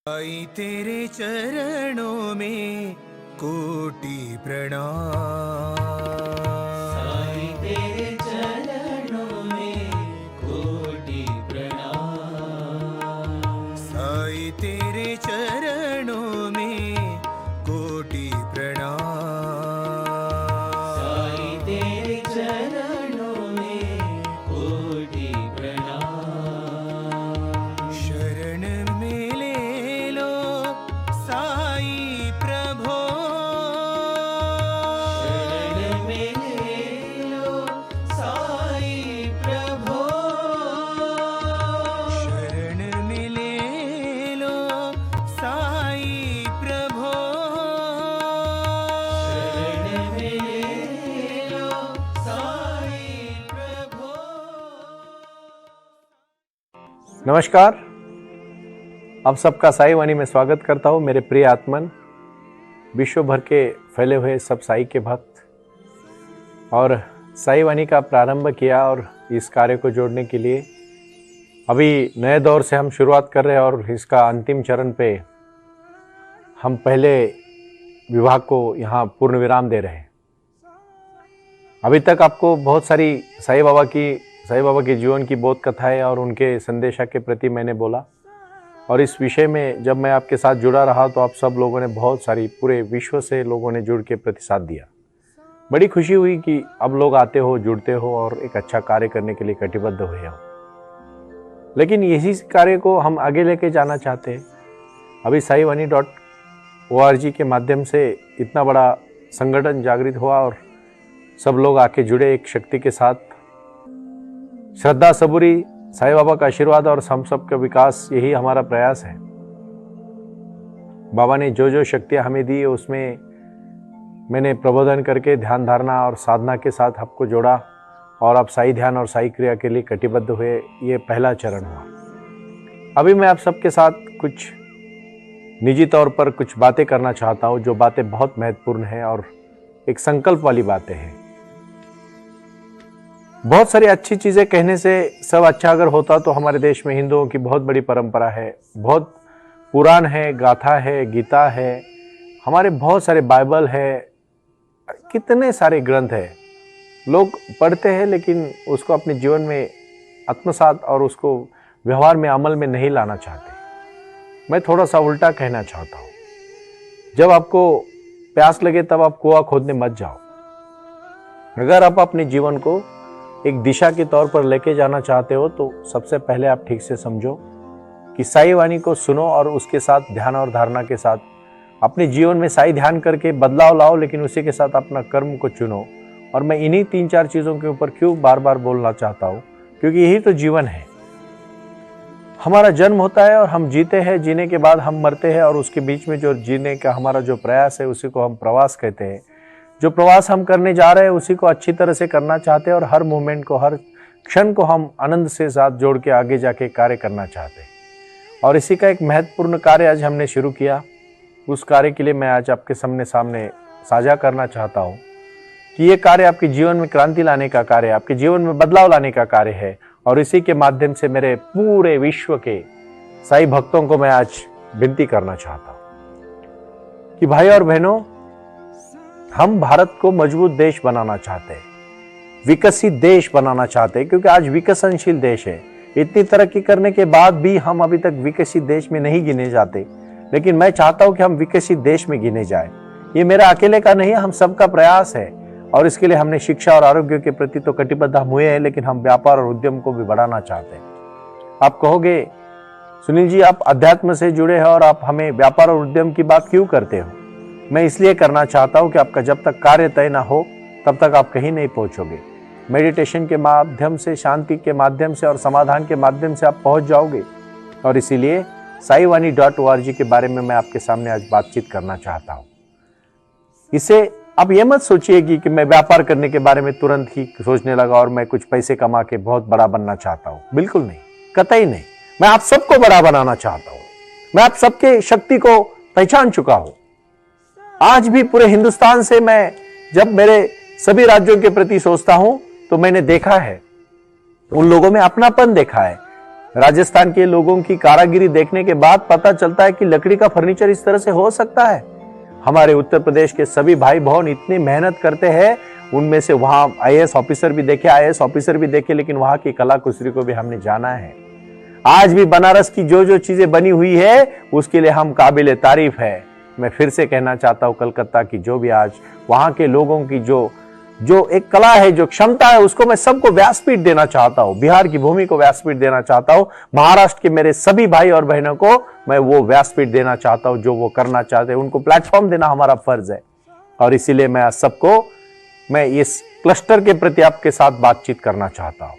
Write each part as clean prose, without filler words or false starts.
आई तेरे चरणों में कोटि प्रणाम। साईं तेरे चरणों में कोटि प्रणाम। साई तेरे चरणों में कोटि प्रणाम। साईं तेरे चरणों में कोटि प्रणाम। शरण में ले लो साई प्रभो। शरण में ले लो साई प्रभो। शरण में ले लो साई प्रभो। शरण में ले लो साई प्रभो। नमस्कार, आप सबका साई वाणी में स्वागत करता हूँ। मेरे प्रिय आत्मन, विश्व भर के फैले हुए सब साई के भक्त, और साई वाणी का प्रारंभ किया और इस कार्य को जोड़ने के लिए अभी नए दौर से हम शुरुआत कर रहे हैं और इसका अंतिम चरण पे हम पहले विभाग को यहाँ पूर्ण विराम दे रहे हैं। अभी तक आपको बहुत सारी साई बाबा के जीवन की बोध कथाएं और उनके संदेशा के प्रति मैंने बोला, और इस विषय में जब मैं आपके साथ जुड़ा रहा तो आप सब लोगों ने बहुत सारी, पूरे विश्व से लोगों ने जुड़ के प्रतिसाद दिया। बड़ी खुशी हुई कि अब लोग आते हो, जुड़ते हो और एक अच्छा कार्य करने के लिए कटिबद्ध हुए हो। लेकिन यही कार्य को हम आगे लेके जाना चाहते हैं। अभी साईवाणी.org के माध्यम से इतना बड़ा संगठन जागृत हुआ और सब लोग आके जुड़े एक शक्ति के साथ। श्रद्धा, सबूरी, साईं बाबा का आशीर्वाद और हम सब का विकास, यही हमारा प्रयास है। बाबा ने जो जो शक्तियाँ हमें दी उसमें मैंने प्रबोधन करके ध्यान धारणा और साधना के साथ आपको जोड़ा, और अब साई ध्यान और साई क्रिया के लिए कटिबद्ध हुए। ये पहला चरण हुआ। अभी मैं आप सबके साथ कुछ निजी तौर पर कुछ बातें करना चाहता हूँ, जो बातें बहुत महत्वपूर्ण हैं और एक संकल्प वाली बातें हैं। बहुत सारी अच्छी चीज़ें कहने से सब अच्छा अगर होता तो हमारे देश में हिंदुओं की बहुत बड़ी परंपरा है, बहुत पुराण है, गाथा है, गीता है, हमारे बहुत सारे बाइबल है, कितने सारे ग्रंथ हैं। लोग पढ़ते हैं लेकिन उसको अपने जीवन में आत्मसात और उसको व्यवहार में, अमल में नहीं लाना चाहते। मैं थोड़ा सा उल्टा कहना चाहता हूँ। जब आपको प्यास लगे तब आप कुआं खोदने मत जाओ। अगर आप अपने जीवन को एक दिशा के तौर पर लेके जाना चाहते हो तो सबसे पहले आप ठीक से समझो कि साई वाणी को सुनो और उसके साथ ध्यान और धारणा के साथ अपने जीवन में साई ध्यान करके बदलाव लाओ, लेकिन उसी के साथ अपना कर्म को चुनो। और मैं इन्हीं 3-4 चीज़ों के ऊपर क्यों बार बार बोलना चाहता हूँ, क्योंकि यही तो जीवन है। हमारा जन्म होता है और हम जीते हैं, जीने के बाद हम मरते हैं, और उसके बीच में जो जीने का हमारा जो प्रयास है उसी को हम प्रवास कहते हैं। जो प्रवास हम करने जा रहे हैं उसी को अच्छी तरह से करना चाहते हैं, और हर मोमेंट को, हर क्षण को हम आनंद से साथ जोड़ के आगे जाके कार्य करना चाहते हैं। और इसी का एक महत्वपूर्ण कार्य आज हमने शुरू किया। उस कार्य के लिए मैं आज आपके सामने साझा करना चाहता हूँ कि ये कार्य आपके जीवन में क्रांति लाने का कार्य है, आपके जीवन में बदलाव लाने का कार्य है। और इसी के माध्यम से मेरे पूरे विश्व के साई भक्तों को मैं आज विनती करना चाहता हूँ कि भाई और बहनों, हम भारत को मजबूत देश बनाना चाहते हैं, विकसित देश बनाना चाहते हैं, क्योंकि आज विकसनशील देश है। इतनी तरक्की करने के बाद भी हम अभी तक विकसित देश में नहीं गिने जाते, लेकिन मैं चाहता हूं कि हम विकसित देश में गिने जाए। ये मेरा अकेले का नहीं है, हम सबका प्रयास है। और इसके लिए हमने शिक्षा और आरोग्य के प्रति तो कटिबद्ध हम हुए हैं, लेकिन हम व्यापार और उद्यम को भी बढ़ाना चाहते हैं। आप कहोगे, सुनील जी आप अध्यात्म से जुड़े हैं और आप हमें व्यापार और उद्यम की बात क्यों करते हो? मैं इसलिए करना चाहता हूं कि आपका जब तक कार्य तय ना हो तब तक आप कहीं नहीं पहुंचोगे। मेडिटेशन के माध्यम से, शांति के माध्यम से और समाधान के माध्यम से आप पहुंच जाओगे। और इसीलिए साईवाणी.org के बारे में मैं आपके सामने आज बातचीत करना चाहता हूं। इसे आप ये मत सोचिए कि मैं व्यापार करने के बारे में तुरंत ही सोचने लगा और मैं कुछ पैसे कमा के बहुत बड़ा बनना चाहता हूं। बिल्कुल नहीं, कतई नहीं। मैं आप सबको बड़ा बनाना चाहता हूं। मैं आप सबके शक्ति को पहचान चुका हूं। आज भी पूरे हिंदुस्तान से मैं जब मेरे सभी राज्यों के प्रति सोचता हूं तो मैंने देखा है, उन लोगों में अपनापन देखा है। राजस्थान के लोगों की कारागिरी देखने के बाद पता चलता है कि लकड़ी का फर्नीचर इस तरह से हो सकता है। हमारे उत्तर प्रदेश के सभी भाई बहन इतनी मेहनत करते हैं, उनमें से वहां आईएएस ऑफिसर भी देखे, आईएएस ऑफिसर भी देखे, लेकिन वहां की कला कुसरी को भी हमने जाना है। आज भी बनारस की जो जो चीजें बनी हुई है उसके लिए हम काबिल तारीफ है। मैं फिर से कहना चाहता हूं, कलकत्ता की जो भी आज वहां के लोगों की जो एक कला है, जो क्षमता है, उसको मैं सबको व्यासपीठ देना चाहता हूं। बिहार की भूमि को व्यासपीठ देना चाहता हूं। महाराष्ट्र के मेरे सभी भाई और बहनों को मैं वो व्यासपीठ देना चाहता हूं जो वो करना चाहते हैं। उनको प्लेटफॉर्म देना हमारा फर्ज है। और इसीलिए मैं सबको मैं इस क्लस्टर के प्रति आपके साथ बातचीत करना चाहता हूं।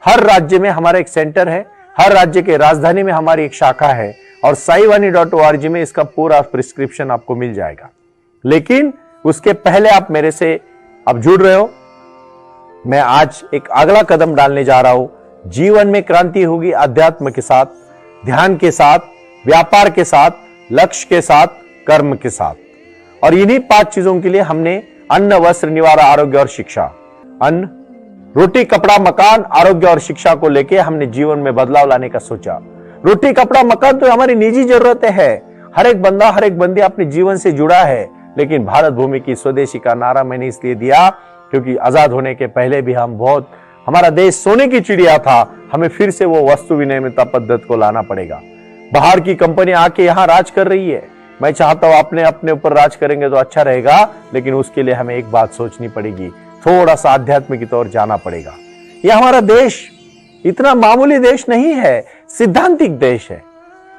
हर राज्य में हमारा एक सेंटर है, हर राज्य के राजधानी में हमारी एक शाखा है और साईवानी.org में इसका पूरा प्रिस्क्रिप्शन आपको मिल जाएगा। लेकिन उसके पहले आप मेरे से अब जुड़ रहे हो, मैं आज एक अगला कदम डालने जा रहा हूं। जीवन में क्रांति होगी अध्यात्म के साथ, ध्यान के साथ, व्यापार के साथ, लक्ष्य के साथ, कर्म के साथ। और इन्हीं 5 चीजों के लिए हमने अन्न, वस्त्र, निवार, आरोग्य और शिक्षा, अन्न, रोटी, कपड़ा, मकान, आरोग्य और शिक्षा को लेके हमने जीवन में बदलाव लाने का सोचा। रोटी, कपड़ा, मकान तो हमारी निजी जरूरतें हैं। हर एक बंदा, हर एक बंदी अपने जीवन से जुड़ा है। लेकिन भारत भूमि की स्वदेशी का नारा मैंने इसलिए दिया क्योंकि आजाद होने के पहले भी हमारा देश सोने की चिड़िया था। हमें फिर से वो वस्तु विनिमयता पद्धति को लाना पड़ेगा। बाहर की कंपनी आके यहाँ राज कर रही है। मैं चाहता हूं अपने ऊपर राज करेंगे तो अच्छा रहेगा, लेकिन उसके लिए हमें एक बात सोचनी पड़ेगी, थोड़ा सा आध्यात्म की तौर जाना पड़ेगा। यह हमारा देश इतना मामूली देश नहीं है, सिद्धांतिक देश है।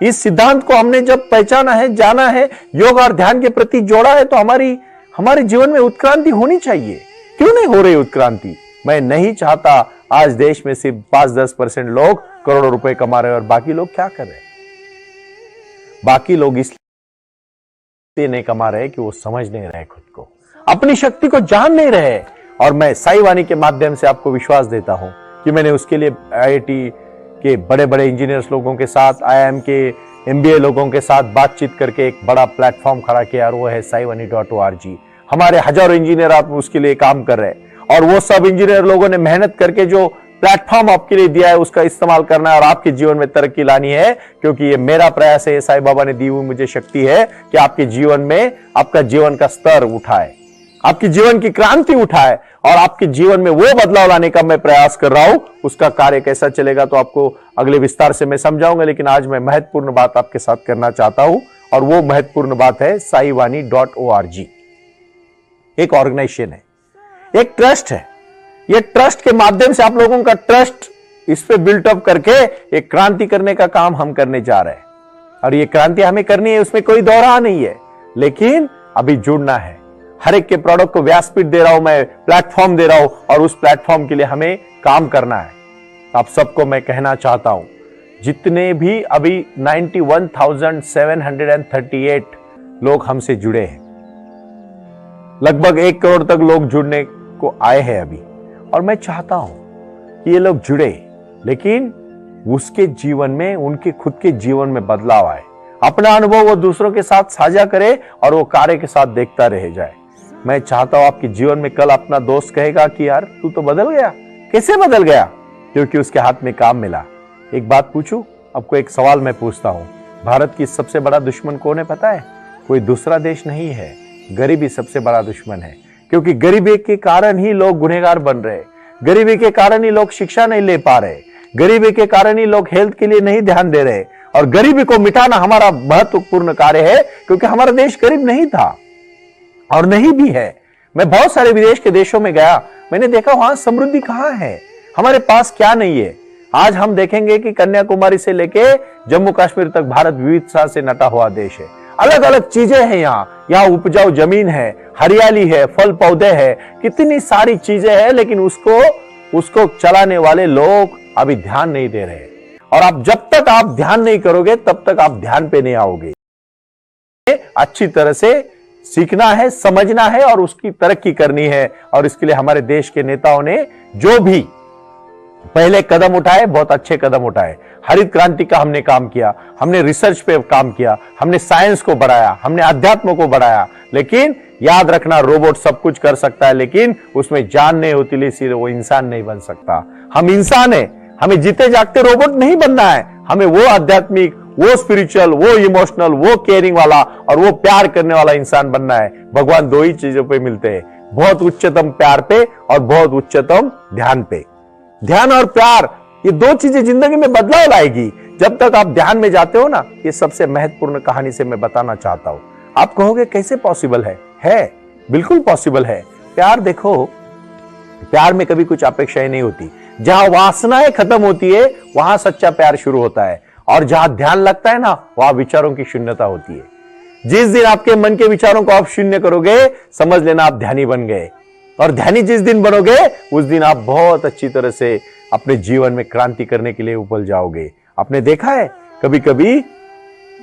इस सिद्धांत को हमने जब पहचाना है, जाना है, योग और ध्यान के प्रति जोड़ा है, तो हमारे जीवन में उत्क्रांति होनी चाहिए। क्यों नहीं हो रही उत्क्रांति? मैं नहीं चाहता आज देश में सिर्फ 5-10% लोग करोड़ों रुपए कमा रहे हैं और बाकी लोग क्या कर रहे हैं? बाकी लोग इसलिए नहीं कमा रहे कि वो समझ नहीं रहे, खुद को, अपनी शक्ति को जान नहीं रहे। और मैं साईवानी के माध्यम से आपको विश्वास देता हूं कि मैंने उसके लिए आईआईटी के बड़े बड़े इंजीनियर्स लोगों के साथ, आईआईएम के एमबीए लोगों के साथ बातचीत करके एक बड़ा प्लेटफॉर्म खड़ा किया और वो है साईवानी.org। हमारे हजारों इंजीनियर आप उसके लिए काम कर रहे हैं और वो सब इंजीनियर लोगों ने मेहनत करके जो प्लेटफॉर्म आपके लिए दिया है उसका इस्तेमाल करना है और आपके जीवन में तरक्की लानी है। क्योंकि ये मेरा प्रयास है, साईं बाबा ने दी हुई मुझे शक्ति है कि आपके जीवन में आपका जीवन का स्तर उठाए, आपके जीवन की क्रांति उठाए और आपके जीवन में वो बदलाव लाने का मैं प्रयास कर रहा हूं। उसका कार्य कैसा चलेगा तो आपको अगले विस्तार से मैं समझाऊंगा, लेकिन आज मैं महत्वपूर्ण बात आपके साथ करना चाहता हूं और वो महत्वपूर्ण बात है साईवानी.org। एक ऑर्गेनाइजेशन है, एक ट्रस्ट है। ये ट्रस्ट के माध्यम से आप लोगों का ट्रस्ट इस पे बिल्टअप करके एक क्रांति करने का काम हम करने जा रहे हैं। और ये क्रांति हमें करनी है, उसमें कोई दौरा नहीं है, लेकिन अभी जुड़ना है। हर एक के प्रोडक्ट को व्यासपीठ दे रहा हूं, मैं प्लेटफॉर्म दे रहा हूं और उस प्लेटफॉर्म के लिए हमें काम करना है। आप सबको मैं कहना चाहता हूं, जितने भी अभी 91,738 लोग हमसे जुड़े हैं, लगभग 1 करोड़ तक लोग जुड़ने को आए हैं अभी, और मैं चाहता हूं कि ये लोग जुड़े, लेकिन उसके जीवन में, उनके खुद के जीवन में बदलाव आए। अपना अनुभव वो दूसरों के साथ साझा करे और वो कार्य के साथ देखता रह जाए। मैं चाहता हूं आपके जीवन में कल अपना दोस्त कहेगा कि यार तू तो बदल गया। कैसे बदल गया? क्योंकि उसके हाथ में काम मिला। एक बात पूछूं आपको, एक सवाल मैं पूछता हूं, भारत की सबसे बड़ा दुश्मन कौन है पता है? कोई दूसरा देश नहीं है, गरीबी सबसे बड़ा दुश्मन है। क्योंकि गरीबी के कारण ही लोग गुनहगार बन रहे, गरीबी के कारण ही लोग शिक्षा नहीं ले पा रहे, गरीबी के कारण ही लोग हेल्थ के लिए नहीं ध्यान दे रहे। और गरीबी को मिटाना हमारा महत्वपूर्ण कार्य है, क्योंकि हमारा देश गरीब नहीं था और नहीं भी है। मैं बहुत सारे विदेश के देशों में गया, मैंने देखा वहां समृद्धि कहां है, हमारे पास क्या नहीं है। आज हम देखेंगे कि कन्याकुमारी से लेके जम्मू कश्मीर तक भारत विविधता से नटा हुआ देश है। अलग अलग चीजें हैं यहाँ उपजाऊ जमीन है, हरियाली है, फल पौधे हैं, कितनी सारी चीजें हैं, लेकिन उसको चलाने वाले लोग अभी ध्यान नहीं दे रहे। और आप जब तक आप ध्यान नहीं करोगे तब तक आप ध्यान पे नहीं आओगे। अच्छी तरह से सीखना है, समझना है और उसकी तरक्की करनी है। और इसके लिए हमारे देश के नेताओं ने जो भी पहले कदम उठाए, बहुत अच्छे कदम उठाए। हरित क्रांति का हमने काम किया, हमने रिसर्च पे काम किया, हमने साइंस को बढ़ाया, हमने अध्यात्म को बढ़ाया। लेकिन याद रखना, रोबोट सब कुछ कर सकता है, लेकिन उसमें जान नहीं होती, इसलिए वो इंसान नहीं बन सकता। हम इंसान हैं, हमें जीते जागते रोबोट नहीं बनना है, हमें वो आध्यात्मिक, वो स्पिरिचुअल, वो इमोशनल, वो केयरिंग वाला और वो प्यार करने वाला इंसान बनना है। भगवान दो ही चीजों पे मिलते हैं, बहुत उच्चतम प्यार पे और बहुत उच्चतम ध्यान पे। ध्यान और प्यार, ये दो चीजें जिंदगी में बदलाव लाएगी। जब तक आप ध्यान में जाते हो ना, ये सबसे महत्वपूर्ण कहानी से मैं बताना चाहता हूं। आप कहोगे कैसे पॉसिबल है बिल्कुल पॉसिबल है। प्यार देखो, प्यार में कभी कुछ अपेक्षाएं नहीं होती। जहां वासनाएं खत्म होती है वहां सच्चा प्यार शुरू होता है, और जहां ध्यान लगता है ना वहां विचारों की शून्यता होती है। जिस दिन आपके मन के विचारों को आप शून्य करोगे, समझ लेना आप ध्यानी बन गए। और ध्यानी जिस दिन बनोगे उस दिन आप बहुत अच्छी तरह से अपने जीवन में क्रांति करने के लिए उपल जाओगे। आपने देखा है कभी कभी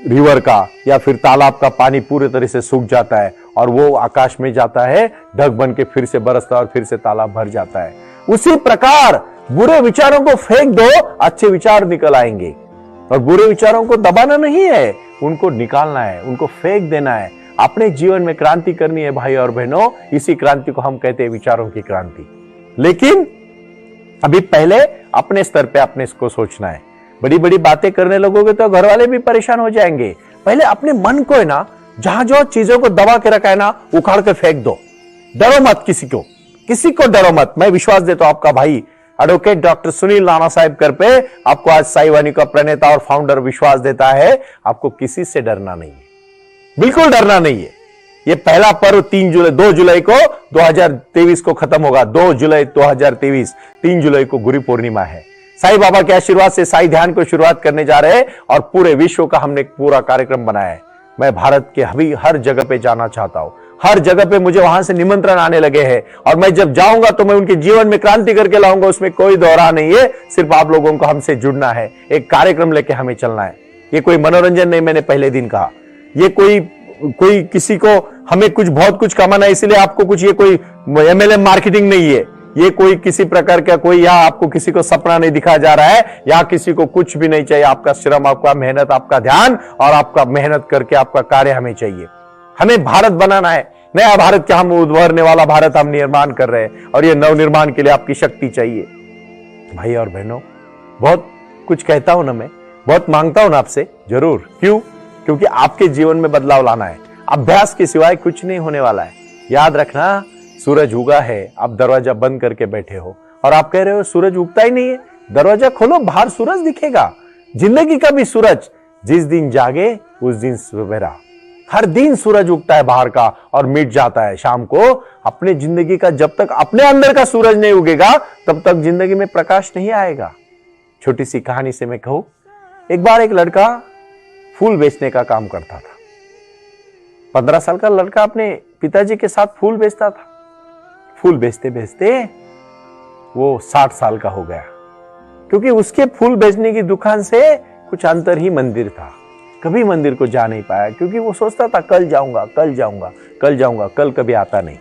रिवर का या फिर तालाब का पानी पूरी तरह से सूख जाता है और वो आकाश में जाता है, ढग बन के फिर से बरसता है और फिर से तालाब भर जाता है। उसी प्रकार बुरे विचारों को फेंक दो, अच्छे विचार निकल आएंगे। और बुरे विचारों को दबाना नहीं है, उनको निकालना है, उनको फेंक देना है। अपने जीवन में क्रांति करनी है भाई और बहनों। इसी क्रांति को हम कहते हैं विचारों की क्रांति। लेकिन अभी पहले अपने स्तर पे अपने इसको सोचना है। बड़ी बड़ी बातें करने लगोगे तो घर वाले भी परेशान हो जाएंगे। पहले अपने मन को है ना, जहां जो चीजों को दबा के रखा है ना, उखाड़ के फेंक दो। डरो मत किसी को डरो मत। मैं विश्वास देता हूं, आपका भाई एडवोकेट डॉक्टर सुनील नाना साहिब कर पे आपको आज साई वाणी का प्रणेता और फाउंडर विश्वास देता है, आपको किसी से डरना नहीं है, बिल्कुल डरना नहीं है। ये पहला पर्व 2 जुलाई को 2023 को खत्म होगा। 2 जुलाई 2023, 3 जुलाई को गुरु पूर्णिमा है। साईं बाबा के आशीर्वाद से साई ध्यान को शुरुआत करने जा रहे हैं और पूरे विश्व का हमने एक पूरा कार्यक्रम बनाया है। मैं भारत के अभी हर जगह पे जाना चाहता हूं। हर जगह पे मुझे वहां से निमंत्रण आने लगे हैं और मैं जब जाऊंगा तो मैं उनके जीवन में क्रांति करके लाऊंगा, उसमें कोई दोहरा नहीं है। सिर्फ आप लोगों को हमसे जुड़ना है, एक कार्यक्रम लेके हमें चलना है। ये कोई मनोरंजन नहीं, मैंने पहले दिन कहा। ये कोई किसी को हमें बहुत कुछ कमाना है इसलिए आपको कुछ, ये कोई MLM मार्केटिंग नहीं है। ये कोई किसी प्रकार का कोई यहाँ आपको किसी को सपना नहीं दिखाया जा रहा है। यहाँ किसी को कुछ भी नहीं चाहिए। आपका श्रम, आपका मेहनत, आपका ध्यान और आपका मेहनत करके आपका कार्य हमें चाहिए। हमें भारत बनाना है, नया भारत क्या, हम उभरने वाला भारत हम निर्माण कर रहे हैं और ये नवनिर्माण के लिए आपकी शक्ति चाहिए। भाई और बहनों, बहुत कुछ कहता हूं ना, मैं बहुत मांगता हूं ना आपसे, जरूर। क्यों? क्योंकि आपके जीवन में बदलाव लाना है। अभ्यास के सिवाय कुछ नहीं होने वाला है। याद रखना, सूरज उगा है, आप दरवाजा बंद करके बैठे हो और आप कह रहे हो सूरज उगता ही नहीं है। दरवाजा खोलो, बाहर सूरज दिखेगा। जिंदगी का भी सूरज जिस दिन जागे उस दिन सवेरा। हर दिन सूरज उगता है बाहर का और मिट जाता है शाम को। अपने जिंदगी का जब तक अपने अंदर का सूरज नहीं उगेगा तब तक जिंदगी में प्रकाश नहीं आएगा। छोटी सी कहानी से मैं कहूं, एक बार एक लड़का फूल बेचने का काम करता था। 15 साल का लड़का अपने पिताजी के साथ फूल बेचता था। फूल बेचते बेचते वो 60 साल का हो गया, क्योंकि उसके फूल बेचने की दुकान से कुछ अंतर ही मंदिर था। कभी मंदिर को जा नहीं पाया क्योंकि वो सोचता था कल जाऊंगा, कल जाऊंगा, कल जाऊंगा। कल कभी आता नहीं,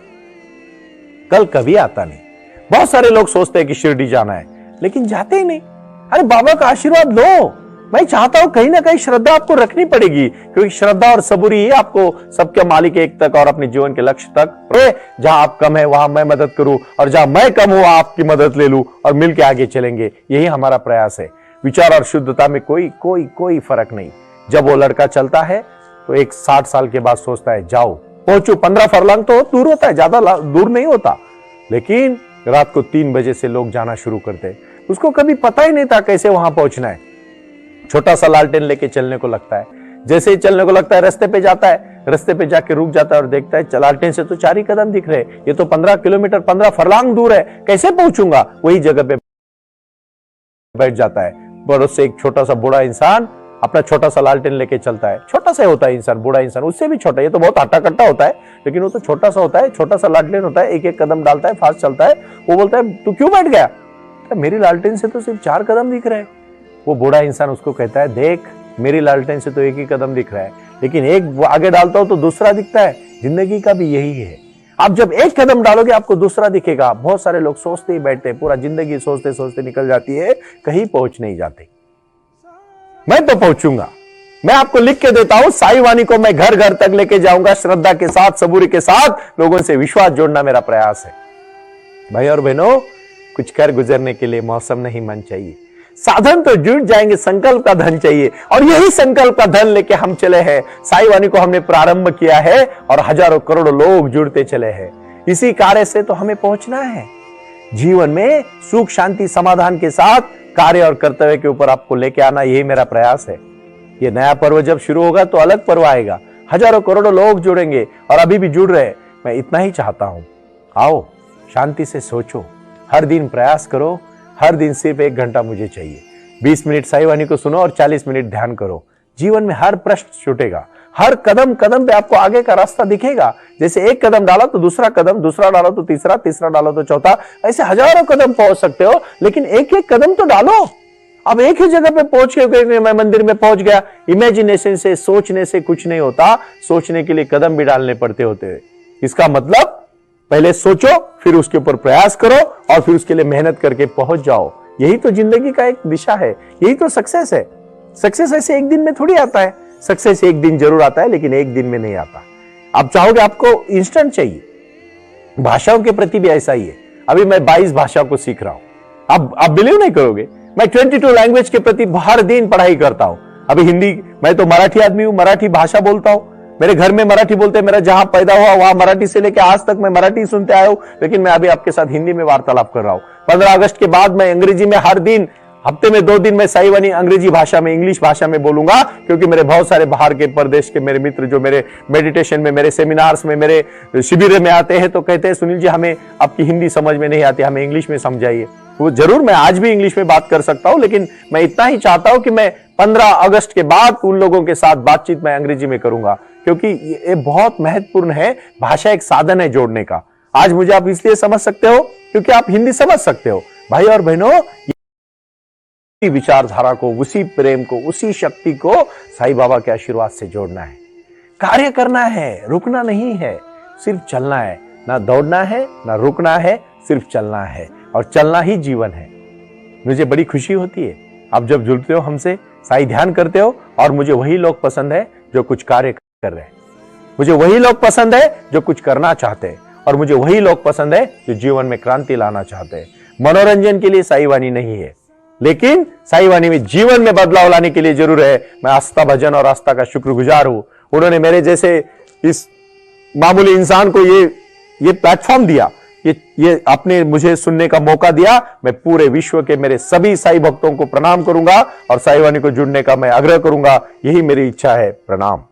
कल कभी आता नहीं। बहुत सारे लोग सोचते हैं कि शिरडी जाना है लेकिन जाते ही नहीं। अरे बाबा का आशीर्वाद लो। मैं चाहता हूं कहीं ना कहीं श्रद्धा आपको रखनी पड़ेगी, क्योंकि श्रद्धा और सबूरी ही आपको सबके मालिक एक तक और अपने जीवन के लक्ष्य तक। जहां आप कम है वहां मैं मदद करूं और जहां मैं कम हूं आपकी मदद ले लूं और मिलकर आगे चलेंगे। यही हमारा प्रयास है। विचार और शुद्धता में कोई फर्क नहीं। जब वो लड़का चलता है तो एक 60 साल के बाद सोचता है जाओ पहुंचो। 15 फरलांग तो दूर होता है, ज्यादा दूर नहीं होता। लेकिन रात को 3 बजे से लोग जाना शुरू करते। उसको कभी पता ही नहीं था कैसे वहां पहुंचना है। छोटा सा लालटेन लेके चलने को लगता है। जैसे ही चलने को लगता है रास्ते पे जाता है, रास्ते पे जाके रुक जाता है और देखता है लालटेन से तो 4 ही कदम दिख रहे, ये तो 15 किलोमीटर 15 फरलांग दूर है, कैसे पहुंचूंगा। वही जगह पे बैठ जाता है। पड़ोस से एक छोटा सा बूढ़ा इंसान अपना छोटा सा लालटेन लेके चलता है। छोटा सा होता है इंसान, बूढ़ा इंसान, उससे भी छोटा। ये तो बहुत हट्टा कट्टा होता है लेकिन वो तो छोटा सा होता है। छोटा सा लालटेन होता है, एक एक कदम डालता है, फास्ट चलता है। वो बोलता है तू क्यों बैठ गया? तो मेरी लालटेन से तो सिर्फ 4 कदम दिख रहे हैं। वो बूढ़ा इंसान उसको कहता है देख मेरी लालटेन से तो एक ही कदम दिख रहा है, लेकिन एक आगे डालता हूं तो दूसरा दिखता है। जिंदगी का भी यही है। आप जब एक कदम डालोगे आपको दूसरा दिखेगा। बहुत सारे लोग सोचते ही बैठते हैं, पूरा जिंदगी सोचते सोचते निकल जाती है, कहीं पहुंच नहीं जाते। मैं तो पहुंचूंगा। मैं आपको लिख के देता हूं, साई वाणी को मैं घर घर तक लेके जाऊंगा। श्रद्धा के साथ, सबूरी के साथ लोगों से विश्वास जोड़ना मेरा प्रयास है। भाई और बहनों, कुछ कर गुजरने के लिए मौसम नहीं मन चाहिए। साधन तो जुट जाएंगे, संकल्प का धन चाहिए। और यही संकल्प का धन लेके हम चले हैं। साई वाणी को हमने प्रारंभ किया है और हजारों करोड़ों लोग जुड़ते चले हैं। इसी कार्य से तो हमें पहुंचना है। जीवन में सुख शांति समाधान के साथ कार्य और कर्तव्य के ऊपर आपको लेके आना, यही मेरा प्रयास है। ये नया पर्व जब शुरू होगा तो अलग पर्व आएगा, हजारों करोड़ों लोग जुड़ेंगे और अभी भी जुड़ रहे। मैं इतना ही चाहता हूं, आओ शांति से सोचो, हर दिन प्रयास करो, हर दिन सिर्फ 1 घंटा मुझे चाहिए। 20 मिनट साई वाणी को सुनो और 40 मिनट ध्यान करो। जीवन में हर प्रश्न छूटेगा, हर कदम कदम पे आपको आगे का रास्ता दिखेगा। जैसे एक कदम डाला तो दूसरा कदम, दूसरा डाला तो तीसरा, तीसरा डाला तो चौथा, ऐसे हजारों कदम पहुंच सकते हो, लेकिन एक एक कदम तो डालो। अब एक ही जगह पे पहुंच के मैं मंदिर में पहुंच गया, इमेजिनेशन से, सोचने से कुछ नहीं होता। सोचने के लिए कदम भी डालने पड़ते होते हैं। इसका मतलब पहले सोचो, फिर उसके ऊपर प्रयास करो और फिर उसके लिए मेहनत करके पहुंच जाओ। यही तो जिंदगी का एक दिशा है, यही तो सक्सेस है। सक्सेस ऐसे एक दिन में थोड़ी आता है। सक्सेस एक दिन जरूर आता है, लेकिन एक दिन में नहीं आता। आप चाहोगे आपको इंस्टेंट चाहिए। भाषाओं के प्रति भी ऐसा ही है। अभी मैं 22 भाषा को सीख रहा हूं। आप बिलीव नहीं करोगे, मैं 22 लैंग्वेज के प्रति हर दिन पढ़ाई करता हूं। अभी हिंदी, मैं तो मराठी आदमी हूं, मराठी भाषा बोलता हूं। मेरे घर में मराठी बोलते हैं, मेरा जहां पैदा हुआ वहां मराठी से लेकर आज तक मैं मराठी सुनते आया हूं, लेकिन मैं अभी आपके साथ हिंदी में वार्तालाप कर रहा हूं। 15 अगस्त के बाद मैं अंग्रेजी में हर दिन, हफ्ते में 2 दिन मैं साई वाणी अंग्रेजी भाषा में, इंग्लिश भाषा में बोलूंगा, क्योंकि मेरे बहुत सारे बाहर के प्रदेश के मेरे मित्र जो मेरे मेडिटेशन में, मेरे सेमिनार्स में, मेरे शिविर में आते हैं तो कहते हैं, सुनील जी हमें आपकी हिंदी समझ में नहीं आती, हमें इंग्लिश में समझाइए। वो जरूर मैं आज भी इंग्लिश में बात कर सकता हूं, लेकिन मैं इतना ही चाहता हूं कि मैं 15 अगस्त के बाद उन लोगों के साथ बातचीत मैं अंग्रेजी में करूंगा, क्योंकि ये बहुत महत्वपूर्ण है। भाषा एक साधन है जोड़ने का। आज मुझे आप इसलिए समझ सकते हो क्योंकि आप हिंदी समझ सकते हो। भाई और बहनों, उसी विचारधारा को, उसी प्रेम को, उसी शक्ति को साईं बाबा के आशीर्वाद से जोड़ना है। कार्य करना है, रुकना नहीं है, सिर्फ चलना है। ना दौड़ना है, ना रुकना है, सिर्फ चलना है, और चलना ही जीवन है। मुझे बड़ी खुशी होती है आप जब जुड़ते हो हमसे, साई ध्यान करते हो, और मुझे वही लोग पसंद है जो कुछ कार्य कर रहे हैं। मुझे वही लोग पसंद है जो कुछ करना चाहते हैं, और मुझे वही लोग पसंद है जो जीवन में क्रांति लाना चाहते हैं। मनोरंजन के लिए साई वाणी नहीं है, लेकिन साई वाणी में जीवन में बदलाव लाने के लिए जरूर है। मैं आस्था भजन और आस्था का शुक्रगुजार हूं। उन्होंने मेरे जैसे इस मामूली इंसान को ये प्लेटफॉर्म दिया, ये आपने मुझे सुनने का मौका दिया। मैं पूरे विश्व के मेरे सभी साई भक्तों को प्रणाम करूंगा और साई वाणी को जुड़ने का मैं आग्रह करूंगा। यही मेरी इच्छा है। प्रणाम।